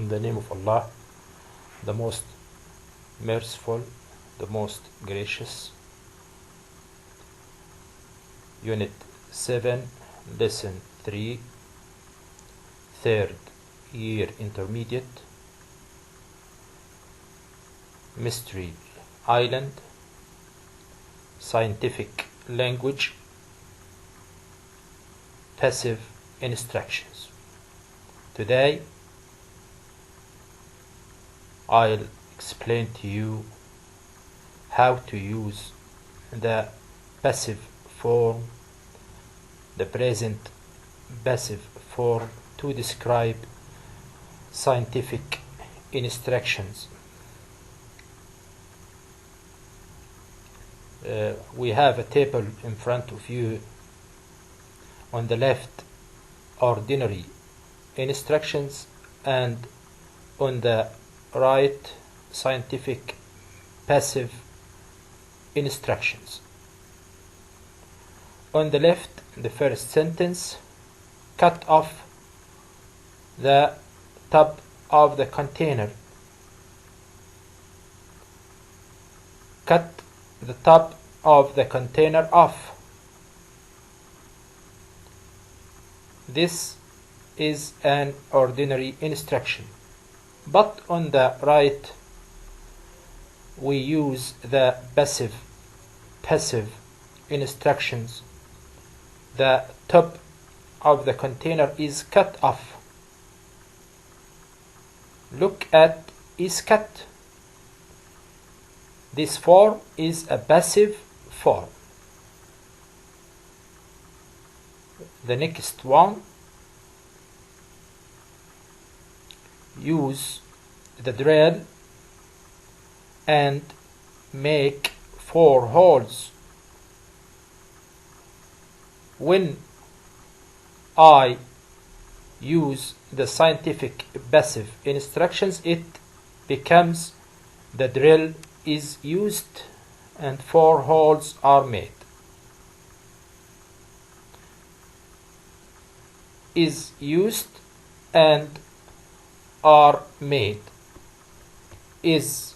In the name of Allah, the most merciful, the most gracious. Unit 7, Lesson 3, Third Year Intermediate, Mystery Island, Scientific Language, Passive Instructions. Today, I'll explain to you how to use the passive form, the present passive form, to describe scientific instructions. We have a table in front of you. On the left, ordinary instructions, and on the right, scientific passive instructions. On the left, the first sentence: cut off the top of the container. Cut the top of the container off. This is an ordinary instruction. But on the right, we use the passive instructions. The top of the container is cut off. Look at is cut. This form is a passive form. The next one: use the drill and make 4 holes. When I use the scientific passive instructions, it becomes the drill is used and 4 holes are made. Is used and are made. Is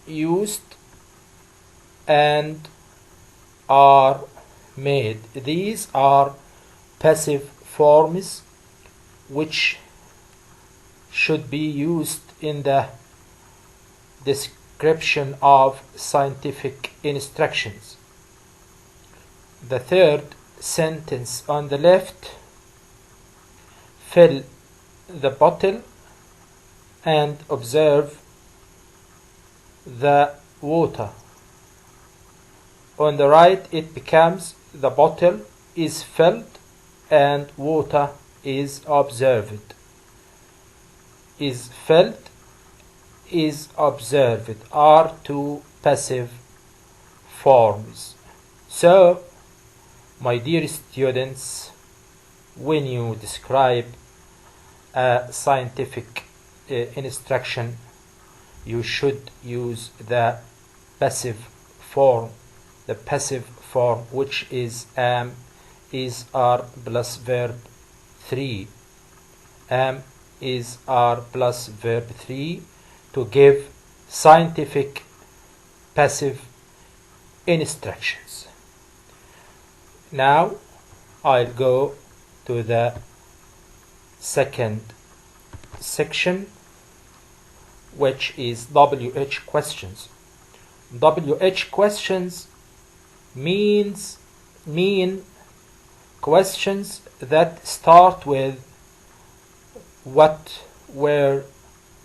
used and are made. These are passive forms which should be used in the description of scientific instructions. The third sentence on the left: fill the bottle and observe the water. On the right, it becomes the bottle is filled and water is observed. Is filled, is observed are 2 passive forms. So, my dear students, when you describe a scientific instruction, you should use the passive form. The passive form, which is am, is, are plus verb 3. Am, is, are plus verb 3 to give scientific passive instructions. Now I'll go to the second section, which is WH questions. WH questions mean questions that start with what, where,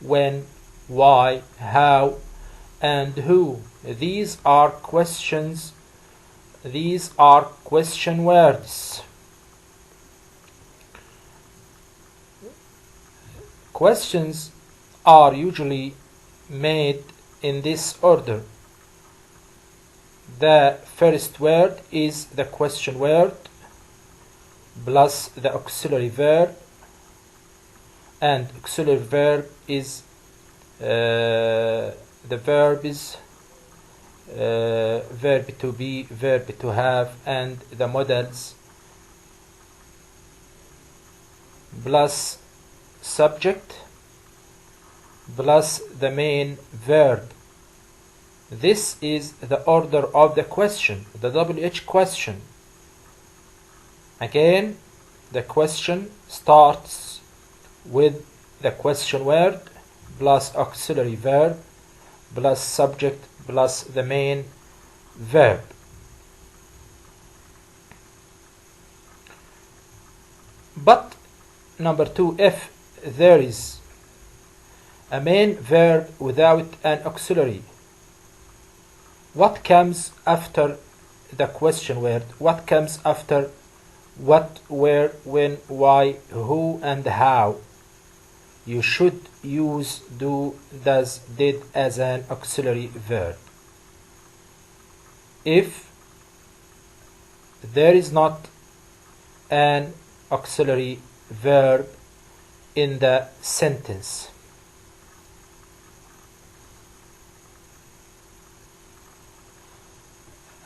when, why, how, and who. These are questions. These are question words. Questions are usually made in this order. The first word is the question word plus the auxiliary verb, and auxiliary verb is the verb is verb to be, verb to have, and the modals plus subject plus the main verb. This is the order of the question, the WH question. Again, the question starts with the question word plus auxiliary verb plus subject plus the main verb. But number 2, if there is a main verb without an auxiliary, what comes after the question word? What comes after what, where, when, why, who, and how? You should use do, does, did as an auxiliary verb. If there is not an auxiliary verb in the sentence,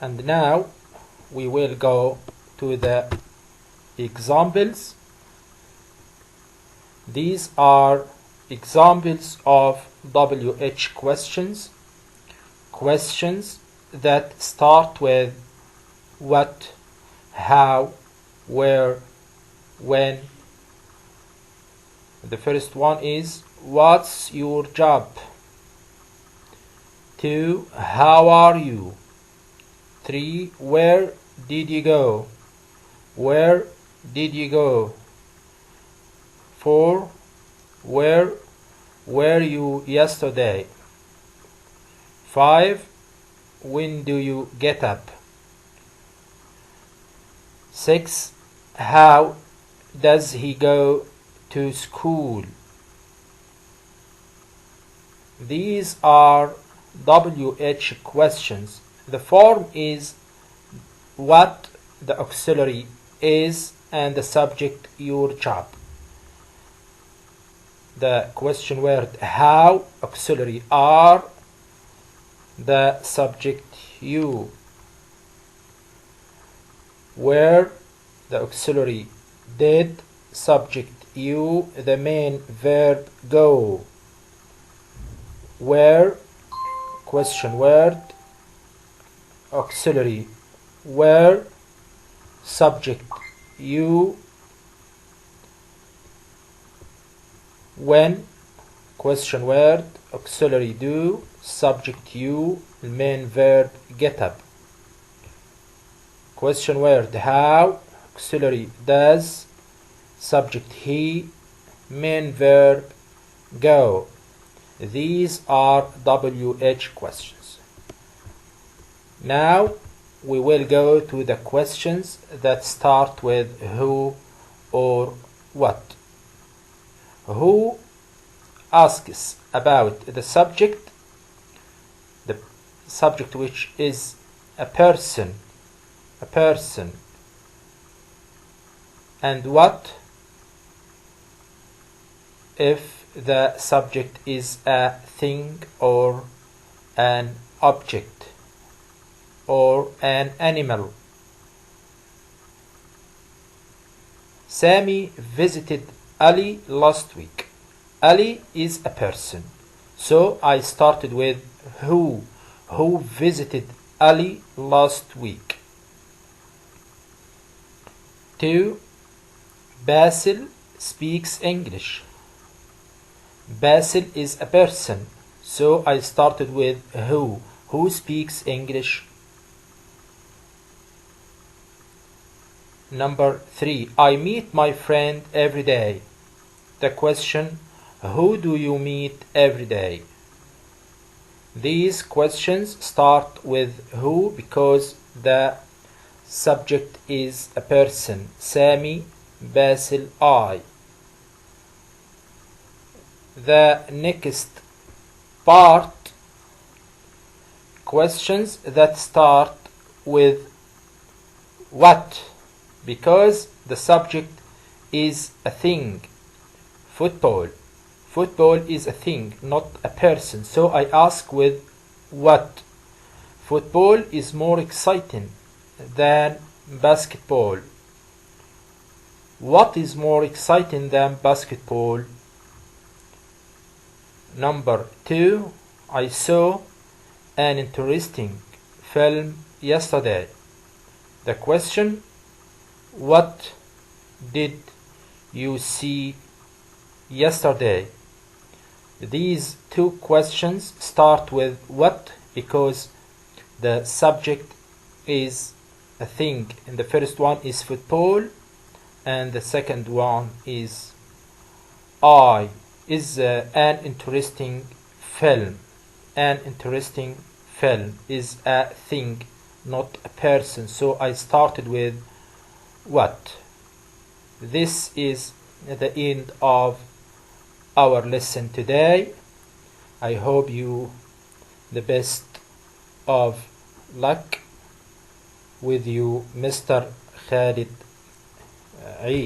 and now we will go to the examples. These are examples of WH questions, questions that start with what, how, where, when. The first one is, what's your job? 2, how are you? 3, where did you go? Where did you go? 4, where were you yesterday? 5, when do you get up? 6, how does he go to school? These are WH questions. The form is what, the auxiliary is, and the subject your job. The question word how, auxiliary are, the subject you. Where, the auxiliary did, subject you, the main verb go. Where, question word, auxiliary where, subject you. When, question word, auxiliary do, subject you, main verb get up. Question word how, auxiliary does, subject he, main verb go. These are WH questions. Now we will go to the questions that start with who or what. Who asks about the subject which is a person, and what if the subject is a thing or an object or an animal. Sammy visited Ali last week. Ali is a person, so I started with who visited Ali last week. 2, Basil speaks English. Basil is a person, so I started with who speaks English. Number 3, I meet my friend every day. The question, who do you meet every day? These questions start with who because the subject is a person, Sammy, Basil, I. The next part, questions that start with what because the subject is a thing. Football is a thing, not a person, so I ask with what. Football is more exciting than basketball. What is more exciting than basketball? Number 2, I saw an interesting film yesterday. The question, what did you see yesterday? These two questions start with what because the subject is a thing, and the first one is football and the second one is an interesting film. An interesting film is a thing, not a person, so I started with what. This is the end of our lesson today. I hope you the best of luck with you, Mr. Khalid Eid.